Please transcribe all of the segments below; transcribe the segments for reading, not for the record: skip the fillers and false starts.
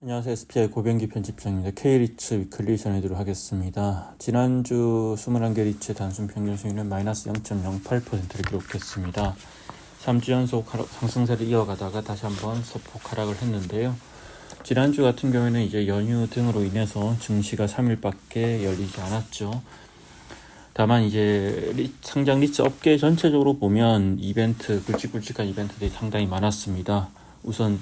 안녕하세요. SPI 고병기 편집장입니다. K리츠 위클리 전해드리도록 하겠습니다. 지난주 21개 리츠 단순 평균 수익률은 마이너스 0.08%를 기록했습니다. 3주 연속 상승세를 이어가다가 다시 한번 소폭 하락을 했는데요. 지난주 같은 경우에는 이제 연휴 등으로 인해서 증시가 3일밖에 열리지 않았죠. 다만 이제 상장 리츠 업계 전체적으로 보면 이벤트, 굵직굵직한 이벤트들이 상당히 많았습니다. 우선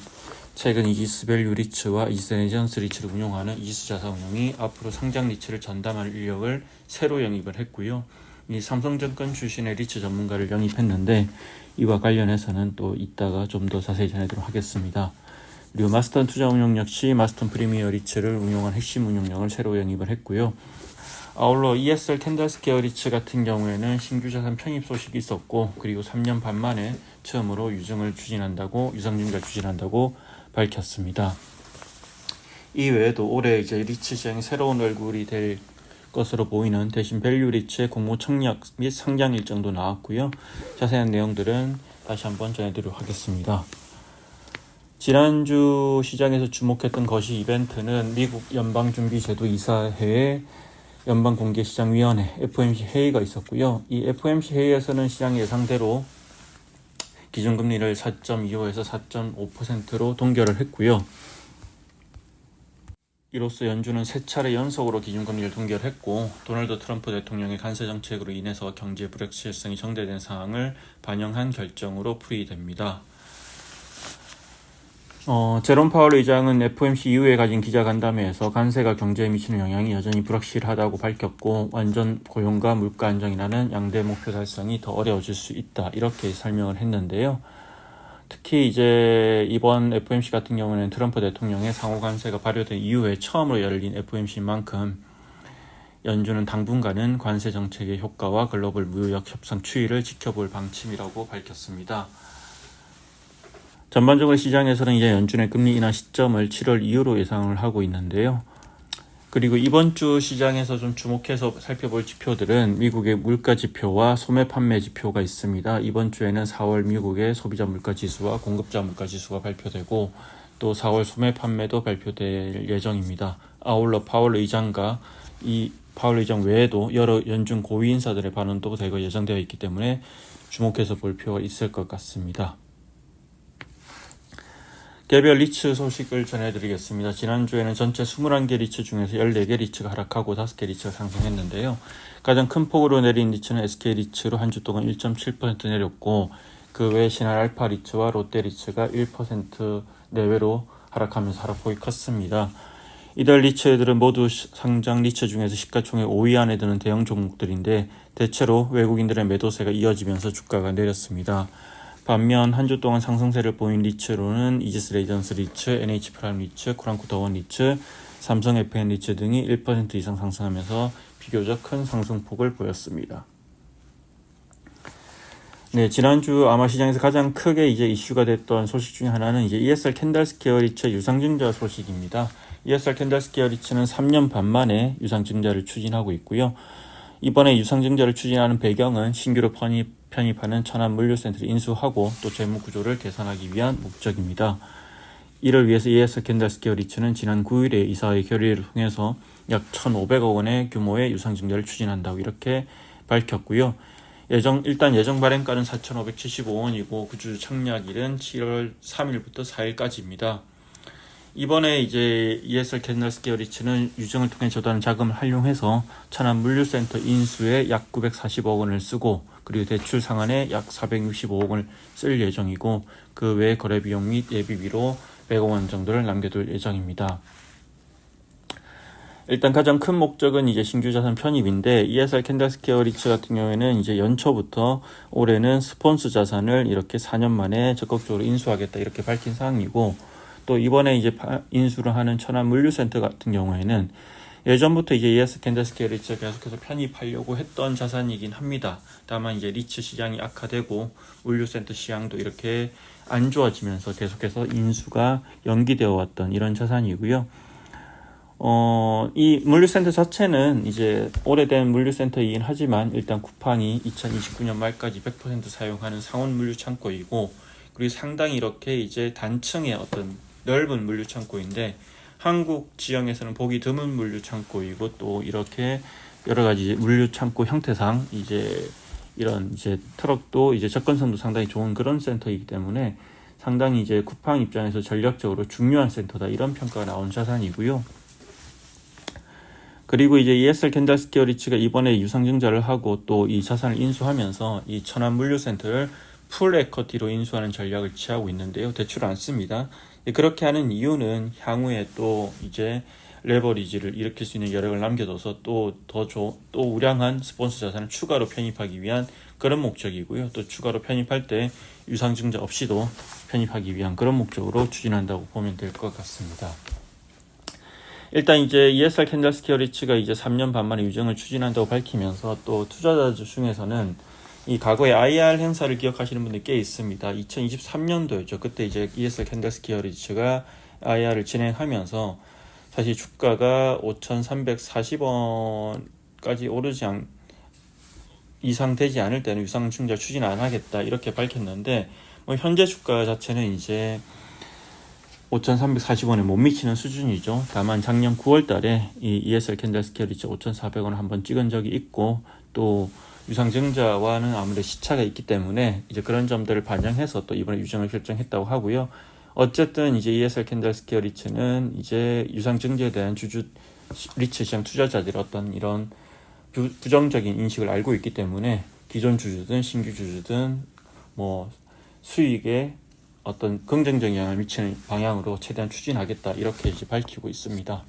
최근 이지스밸류 리츠와 이지스레전스 리츠를 운용하는 이지스자산운용이 앞으로 상장 리츠를 전담할 인력을 새로 영입을 했고요. 이 삼성증권 출신의 리츠 전문가를 영입했는데 이와 관련해서는 또 이따가 좀 더 자세히 전해드리도록 하겠습니다. 그리고 마스턴 투자운용 역시 마스턴 프리미어 리츠를 운용한 핵심 운용력을 새로 영입을 했고요. 아울러 ESR 캔달스퀘어 리츠 같은 경우에는 신규 자산 편입 소식이 있었고, 그리고 3년 반 만에 처음으로 유상증자를 추진한다고 밝혔습니다. 이외에도 올해 이제 리츠 시장의 새로운 얼굴이 될 것으로 보이는 대신 밸류 리츠의 공모 청약 및 상장 일정도 나왔고요. 자세한 내용들은 다시 한번 전해드리도록 하겠습니다. 지난주 시장에서 주목했던 거시 이벤트는 미국 연방준비제도 이사회의 연방공개시장위원회 FOMC 회의가 있었고요. 이 FOMC 회의에서는 시장 예상대로 기준금리를 4.25에서 4.5%로 동결을 했고요. 이로써 연준은 세 차례 연속으로 기준금리를 동결했고, 도널드 트럼프 대통령의 관세 정책으로 인해서 경제 불확실성이 정대된 상황을 반영한 결정으로 풀이됩니다. 제롬 파월 의장은 FOMC 이후에 가진 기자간담회에서 관세가 경제에 미치는 영향이 여전히 불확실하다고 밝혔고, 완전 고용과 물가 안정이라는 양대 목표 달성이 더 어려워질 수 있다, 이렇게 설명을 했는데요. 특히 이제 이번 FOMC 같은 경우는 트럼프 대통령의 상호 관세가 발효된 이후에 처음으로 열린 FOMC인 만큼 연준은 당분간은 관세 정책의 효과와 글로벌 무역 협상 추이를 지켜볼 방침이라고 밝혔습니다. 전반적으로 시장에서는 이제 연준의 금리 인하 시점을 7월 이후로 예상을 하고 있는데요. 그리고 이번 주 시장에서 좀 주목해서 살펴볼 지표들은 미국의 물가 지표와 소매 판매 지표가 있습니다. 이번 주에는 4월 미국의 소비자 물가 지수와 공급자 물가 지수가 발표되고, 또 4월 소매 판매도 발표될 예정입니다. 아울러 파월 의장과 이 파월 의장 외에도 여러 연준 고위 인사들의 발언도 대거 예정되어 있기 때문에 주목해서 볼 필요가 있을 것 같습니다. 개별 리츠 소식을 전해드리겠습니다. 지난주에는 전체 21개 리츠 중에서 14개 리츠가 하락하고 5개 리츠가 상승했는데요. 가장 큰 폭으로 내린 리츠는 SK 리츠로 한 주 동안 1.7% 내렸고, 그 외 신한 알파 리츠와 롯데 리츠가 1% 내외로 하락하면서 하락폭이 컸습니다. 이들 리츠들은 모두 상장 리츠 중에서 시가총액 5위 안에 드는 대형 종목들인데, 대체로 외국인들의 매도세가 이어지면서 주가가 내렸습니다. 반면 한 주 동안 상승세를 보인 리츠로는 이지스레전스 리츠, NH프라임 리츠, 쿠란쿠 더원 리츠, 삼성 FN 리츠 등이 1% 이상 상승하면서 비교적 큰 상승폭을 보였습니다. 네, 지난주 아마 시장에서 가장 크게 이제 이슈가 됐던 소식 중에 하나는 이제 ESR 캔달스퀘어 리츠의 유상증자 소식입니다. ESR 캔달스퀘어 리츠는 3년 반 만에 유상증자를 추진하고 있고요. 이번에 유상증자를 추진하는 배경은 신규로 편입하는 천안 물류센터를 인수하고 또 재무구조를 개선하기 위한 목적입니다. 이를 위해서 ESR 캔달스퀘어 리츠는 지난 9일에 이사회 결의를 통해서 약 1,500억 원의 규모의 유상증자를 추진한다고 이렇게 밝혔고요. 일단 예정 발행가는 4,575원이고 구주 청약일은 7월 3일부터 4일까지입니다. 이번에 이제 ESR 캔달스퀘어 리츠는 유증을 통해 조달한 자금을 활용해서 천안 물류센터 인수에 약 940억 원을 쓰고, 그리고 대출 상환에 약 465억 원을 쓸 예정이고, 그 외 거래 비용 및 예비비로 100억 원 정도를 남겨둘 예정입니다. 일단 가장 큰 목적은 이제 신규 자산 편입인데, ESR 캔달스퀘어 리츠 같은 경우에는 이제 연초부터 올해는 스폰스 자산을 이렇게 4년 만에 적극적으로 인수하겠다 이렇게 밝힌 사항이고, 또 이번에 이제 인수를 하는 천안 물류센터 같은 경우에는 예전부터 이제 ESR 캔달스퀘어 리츠가 계속해서 편입하려고 했던 자산이긴 합니다. 다만 이제 리츠 시장이 악화되고 물류센터 시장도 이렇게 안 좋아지면서 계속해서 인수가 연기되어 왔던 이런 자산이고요. 이 물류센터 자체는 이제 오래된 물류센터이긴 하지만 일단 쿠팡이 2029년 말까지 100% 사용하는 상온 물류 창고이고, 그리고 상당히 이렇게 이제 단층의 어떤 넓은 물류 창고인데, 한국 지형에서는 보기 드문 물류 창고이고 또 이렇게 여러 가지 물류 창고 형태상 이제 이런 이제 트럭도 이제 접근성도 상당히 좋은 그런 센터이기 때문에 상당히 이제 쿠팡 입장에서 전략적으로 중요한 센터다 이런 평가가 나온 자산이고요. 그리고 이제 ESR 캔달스퀘어 리츠가 이번에 유상증자를 하고 또 이 자산을 인수하면서 이 천안 물류센터를 풀 에쿼티로 인수하는 전략을 취하고 있는데요. 대출 안 씁니다. 그렇게 하는 이유는 향후에 또 이제 레버리지를 일으킬 수 있는 여력을 남겨둬서 또 우량한 스폰서 자산을 추가로 편입하기 위한 그런 목적이고요. 또 추가로 편입할 때 유상증자 없이도 편입하기 위한 그런 목적으로 추진한다고 보면 될 것 같습니다. 일단 이제 ESR 캔달스퀘어 리츠가 이제 3년 반 만에 유증을 추진한다고 밝히면서 또 투자자 중에서는 이 과거에 IR 행사를 기억하시는 분들이 꽤 있습니다. 2023년도였죠. 그때 이제 ESR 캔달스퀘어 리츠가 IR을 진행하면서 사실 주가가 5,340원까지 오르지 이상 되지 않을 때는 유상증자 추진 안 하겠다 이렇게 밝혔는데 현재 주가 자체는 이제 5,340원에 못 미치는 수준이죠. 다만 작년 9월 달에 이 ESR 캔달스퀘어 리츠 5,400원을 한번 찍은 적이 있고 또 유상증자와는 아무래도 시차가 있기 때문에 이제 그런 점들을 반영해서 또 이번에 유증을 결정했다고 하고요. 어쨌든 이제 ESR 캔달스퀘어 리츠는 이제 유상증자에 대한 리츠 시장 투자자들의 어떤 이런 부정적인 인식을 알고 있기 때문에 기존 주주든 신규 주주든 뭐 수익에 어떤 긍정적인 영향을 미치는 방향으로 최대한 추진하겠다 이렇게 이제 밝히고 있습니다.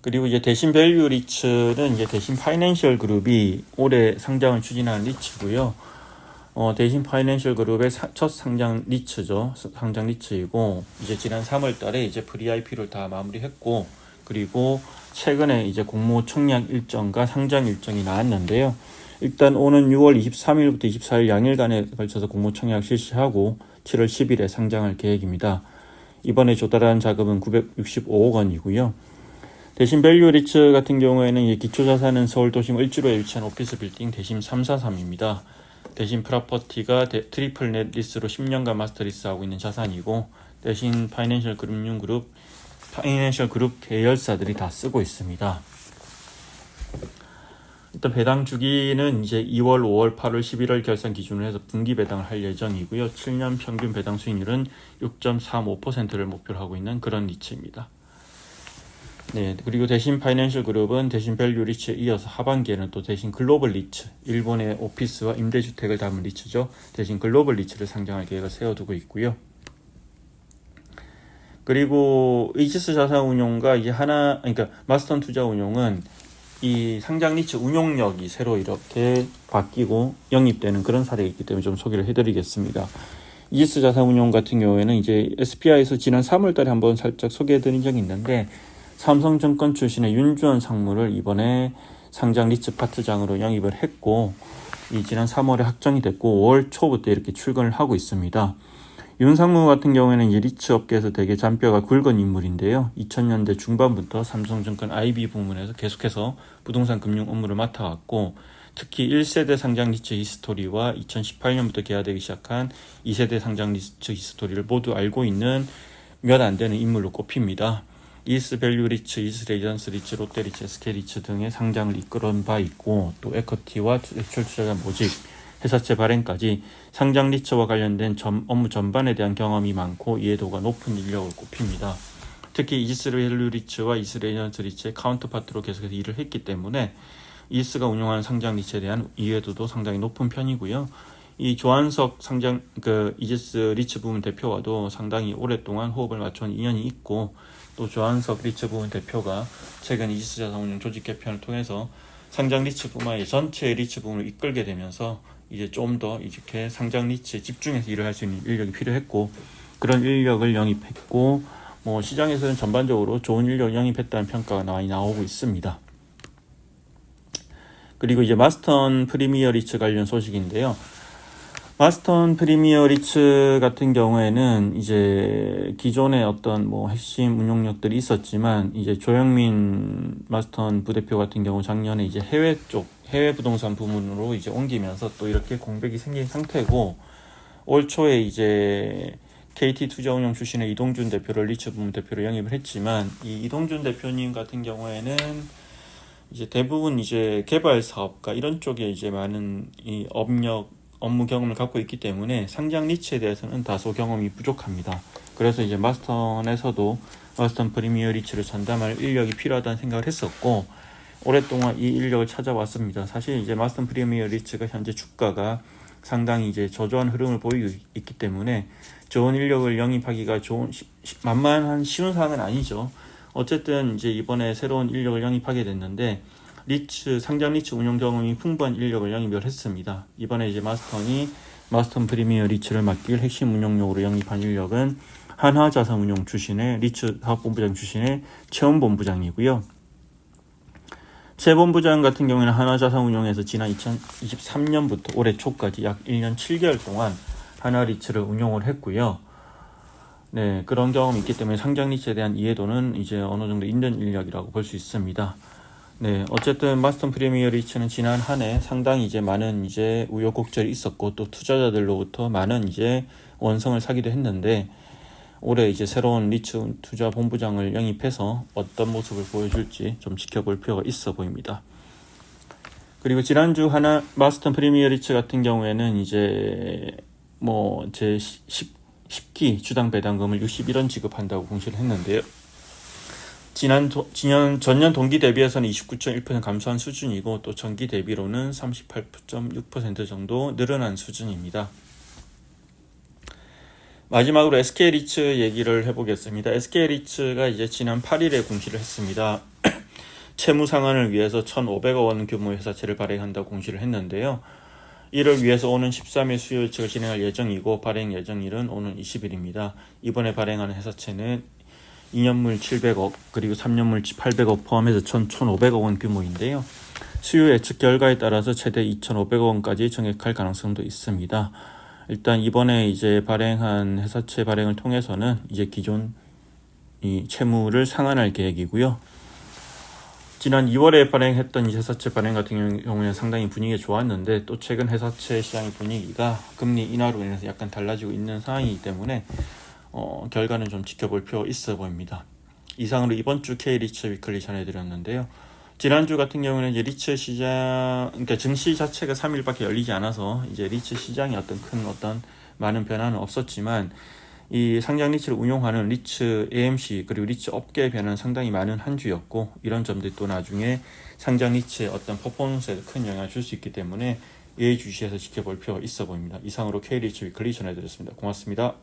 그리고 이제 대신 밸류 리츠는 이제 대신 파이낸셜 그룹이 올해 상장을 추진하는 리츠고요. 대신 파이낸셜 그룹의 첫 상장 리츠죠. 상장 리츠이고 이제 지난 3월 달에 이제 프리 IP를 다 마무리했고 그리고 최근에 이제 공모 청약 일정과 상장 일정이 나왔는데요. 일단 오는 6월 23일부터 24일 양일간에 걸쳐서 공모 청약 실시하고 7월 10일에 상장할 계획입니다. 이번에 조달한 자금은 965억 원이고요. 대신 밸류 리츠 같은 경우에는 기초자산은 서울 도심 을지로에 위치한 오피스 빌딩 대심 343입니다. 대신 프로퍼티가 트리플 넷 리스로 10년간 마스터 리스하고 있는 자산이고 대신 파이낸셜 그룹 계열사들이 다 쓰고 있습니다. 일단 배당 주기는 이제 2월, 5월, 8월, 11월 결산 기준으로 해서 분기 배당을 할 예정이고요. 7년 평균 배당 수익률은 6.35%를 목표로 하고 있는 그런 리츠입니다. 네, 그리고 대신 파이낸셜 그룹은 대신 밸류 리츠에 이어서 하반기에는 또 대신 글로벌 리츠, 일본의 오피스와 임대주택을 담은 리츠죠. 대신 글로벌 리츠를 상장할 계획을 세워두고 있고요. 그리고 이지스 자산운용과 이제 그러니까 마스턴 투자운용은 이 상장 리츠 운용력이 새로 이렇게 바뀌고 영입되는 그런 사례가 있기 때문에 좀 소개를 해드리겠습니다. 이지스 자산운용 같은 경우에는 이제 SPI에서 지난 3월 달에 한번 살짝 소개해드린 적이 있는데 삼성증권 출신의 윤주원 상무를 이번에 상장 리츠 파트장으로 영입을 했고 지난 3월에 확정이 됐고 5월 초부터 이렇게 출근을 하고 있습니다. 윤 상무 같은 경우에는 이 리츠 업계에서 되게 잔뼈가 굵은 인물인데요. 2000년대 중반부터 삼성증권 IB 부문에서 계속해서 부동산 금융 업무를 맡아왔고 특히 1세대 상장 리츠 히스토리와 2018년부터 개화되기 시작한 2세대 상장 리츠 히스토리를 모두 알고 있는 몇 안 되는 인물로 꼽힙니다. 이스 밸류 리츠, 이스 레이전스 리츠, 롯데 리츠, SK 리츠 등의 상장을 이끌어온 바 있고 또 에쿼티와 대출 투자자 모집, 회사채 발행까지 상장 리츠와 관련된 업무 전반에 대한 경험이 많고 이해도가 높은 인력을 꼽힙니다. 특히 이스 밸류 리츠와 이스 레이전스 리츠의 카운터파트로 계속해서 일을 했기 때문에 이스가 운영하는 상장 리츠에 대한 이해도도 상당히 높은 편이고요. 이 조한석 이지스 리츠 부문 대표와도 상당히 오랫동안 호흡을 맞춰온 인연이 있고 또 조한석 리츠 부문 대표가 최근 이지스 자산운용 조직 개편을 통해서 상장 리츠뿐만 아니라 전체 리츠 부문을 이끌게 되면서 이제 좀 더 이렇게 상장 리츠에 집중해서 일을 할 수 있는 인력이 필요했고 그런 인력을 영입했고 시장에서는 전반적으로 좋은 인력을 영입했다는 평가가 많이 나오고 있습니다. 그리고 이제 마스턴 프리미어 리츠 관련 소식인데요. 마스턴 프리미어 리츠 같은 경우에는 이제 기존의 어떤 핵심 운용력들이 있었지만 이제 조영민 마스턴 부대표 같은 경우 작년에 이제 해외 부동산 부문으로 이제 옮기면서 또 이렇게 공백이 생긴 상태고 올 초에 이제 KT투자운용 출신의 이동준 대표를 리츠 부문 대표로 영입을 했지만, 이 이동준 대표님 같은 경우에는 이제 대부분 이제 개발 사업가 이런 쪽에 이제 많은 이 업무 경험을 갖고 있기 때문에 상장 리츠에 대해서는 다소 경험이 부족합니다. 그래서 이제 마스턴에서도 마스턴 프리미어 리츠를 전담할 인력이 필요하다는 생각을 했었고, 오랫동안 이 인력을 찾아왔습니다. 사실 이제 마스턴 프리미어 리츠가 현재 주가가 상당히 이제 저조한 흐름을 보이고 있기 때문에 좋은 인력을 영입하기가 만만한 쉬운 사항은 아니죠. 어쨌든 이제 이번에 새로운 인력을 영입하게 됐는데, 상장 리츠 운영 경험이 풍부한 인력을 영입을 했습니다. 이번에 이제 마스턴 프리미어 리츠를 맡길 핵심 운영력으로 영입한 인력은 한화자산운용 출신의 리츠 사업본부장 출신의 최원본부장이고요. 최 본부장 같은 경우에는 한화자산운용에서 지난 2023년부터 올해 초까지 약 1년 7개월 동안 한화리츠를 운용을 했고요. 네, 그런 경험이 있기 때문에 상장 리츠에 대한 이해도는 이제 어느 정도 있는 인력이라고 볼 수 있습니다. 네, 어쨌든 마스턴 프리미어 리츠는 지난 한 해 상당히 이제 많은 이제 우여곡절이 있었고, 또 투자자들로부터 많은 이제 원성을 사기도 했는데, 올해 이제 새로운 리츠 투자 본부장을 영입해서 어떤 모습을 보여줄지 좀 지켜볼 필요가 있어 보입니다. 그리고 지난주 마스턴 프리미어 리츠 같은 경우에는 이제 제 10기 주당 배당금을 61원 지급한다고 공시를 했는데요. 전년 동기 대비해서는 29.1% 감소한 수준이고, 또 전기 대비로는 38.6% 정도 늘어난 수준입니다. 마지막으로 SK리츠 얘기를 해보겠습니다. SK리츠가 이제 지난 8일에 공시를 했습니다. 채무 상환을 위해서 1,500억 원 규모의 회사채를 발행한다고 공시를 했는데요. 이를 위해서 오는 13일 수요 예측을 진행할 예정이고, 발행 예정일은 오는 20일입니다. 이번에 발행하는 회사채는 2년물 700억 그리고 3년물 800억 포함해서 1,500억 원 규모인데요. 수요 예측 결과에 따라서 최대 2,500억 원까지 증액할 가능성도 있습니다. 일단 이번에 이제 발행한 회사채 발행을 통해서는 이제 기존 이 채무를 상환할 계획이고요. 지난 2월에 발행했던 이 회사채 발행 같은 경우에는 상당히 분위기가 좋았는데, 또 최근 회사채 시장의 분위기가 금리 인하로 인해서 약간 달라지고 있는 상황이기 때문에 결과는 좀 지켜볼 필요 있어 보입니다. 이상으로 이번 주 K리츠 위클리 전해드렸는데요. 지난주 같은 경우는 이제 리츠 시장, 그러니까 증시 자체가 3일밖에 열리지 않아서 이제 리츠 시장이 어떤 많은 변화는 없었지만, 이 상장 리츠를 운용하는 리츠 AMC 그리고 리츠 업계의 변화는 상당히 많은 한 주였고, 이런 점들이 또 나중에 상장 리츠의 어떤 퍼포먼스에 큰 영향을 줄 수 있기 때문에 예의주시해서 지켜볼 필요가 있어 보입니다. 이상으로 K리츠 위클리 전해드렸습니다. 고맙습니다.